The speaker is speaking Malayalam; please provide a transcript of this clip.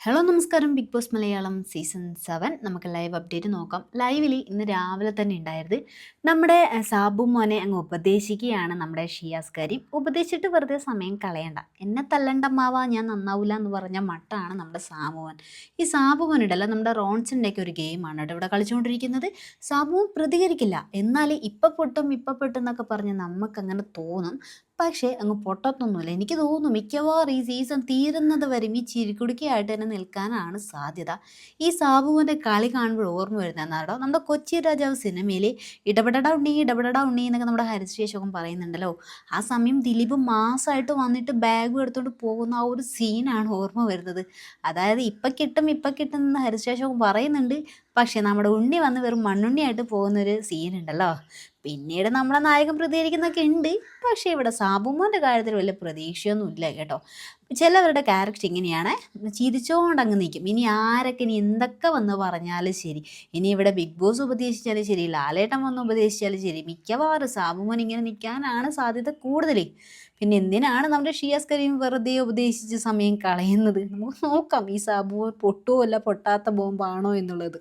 ഹലോ നമസ്കാരം. ബിഗ് ബോസ് മലയാളം സീസൺ 7 നമുക്ക് ലൈവ് അപ്ഡേറ്റ് നോക്കാം. ലൈവിൽ ഇന്ന് രാവിലെ തന്നെ ഉണ്ടായത് നമ്മുടെ സാബു മോനെ അങ്ങ് ഉപദേശിക്കുകയാണ് നമ്മുടെ ഷിയാസ് കരീം. ഉപദേശിച്ചിട്ട് വെറുതെ സമയം കളയണ്ട, എന്നെ തല്ലണ്ടമ്മാവാ, ഞാൻ നന്നാവില്ല എന്ന് പറഞ്ഞ മട്ടാണ് നമ്മുടെ സാബുമോൻ. ഈ സാബുമോൻ ഉണ്ടല്ലോ, നമ്മുടെ റോൺസിൻ്റെയൊക്കെ ഒരു ഗെയിമാണ് കേട്ടോ ഇവിടെ കളിച്ചുകൊണ്ടിരിക്കുന്നത്. സാബുമോൻ പ്രതികരിക്കില്ല, എന്നാൽ ഇപ്പം പൊട്ടും ഇപ്പം പൊട്ടും എന്നൊക്കെ പറഞ്ഞ് നമുക്കങ്ങനെ തോന്നും. പക്ഷേ അങ്ങ് പൊട്ടത്തൊന്നുമില്ല. എനിക്ക് തോന്നുന്നു മിക്കവാറും ഈ സീസൺ തീരുന്നത് വരെയും ഈ ചിരിക്കുടുക്കിയായിട്ട് തന്നെ നിൽക്കാനാണ് സാധ്യത. ഈ സാബുവിൻ്റെ കളി കാണുമ്പോൾ ഓർമ്മ വരുന്നതെന്നാടോ, നമ്മുടെ കൊച്ചി രാജാവ് സിനിമയിൽ ഇടപെടടാ ഉണ്ണി എന്നൊക്കെ നമ്മുടെ ഹരിശ്രീ അശോകൻ പറയുന്നുണ്ടല്ലോ. ആ സമയം ദിലീപ് മാസമായിട്ട് വന്നിട്ട് ബാഗും എടുത്തുകൊണ്ട് പോകുന്ന ആ ഒരു സീനാണ് ഓർമ്മ വരുന്നത്. അതായത് ഇപ്പം കിട്ടും എന്ന് ഹരിശ്രീ അശോകൻ പറയുന്നുണ്ട്. പക്ഷേ നമ്മുടെ ഉണ്ണി വന്ന് വെറും മണ്ണുണ്ണിയായിട്ട് പോകുന്നൊരു സീനുണ്ടല്ലോ. പിന്നീട് നമ്മളെ നായകൻ പ്രതികരിക്കുന്നൊക്കെ ഉണ്ട്. പക്ഷേ ഇവിടെ സാബുമോൻ്റെ കാര്യത്തിൽ വലിയ പ്രതീക്ഷയൊന്നും ഇല്ല കേട്ടോ. ചിലവരുടെ ക്യാരക്ടർ ഇങ്ങനെയാണ്, ചിരിച്ചോണ്ട് അങ്ങ് നിൽക്കും. ഇനി ആരൊക്കെ ഇനി എന്തൊക്കെ വന്ന് പറഞ്ഞാലും ശരി, ഇനി ഇവിടെ ബിഗ് ബോസ് ഉപദേശിച്ചാലും ശരി, ലാലേട്ടൻ വന്ന് ഉപദേശിച്ചാലും ശരി, മിക്കവാറും സാബുമോൻ ഇങ്ങനെ നിൽക്കാനാണ് സാധ്യത കൂടുതൽ. പിന്നെ എന്തിനാണ് നമ്മുടെ ഷിയാസ് കരീം വെറുതെ ഉപദേശിച്ച് സമയം കളയുന്നത്? നമുക്ക് നോക്കാം ഈ സാബുമോൻ പൊട്ടുമോ അല്ല പൊട്ടാത്ത ബോംബാണോ എന്നുള്ളത്.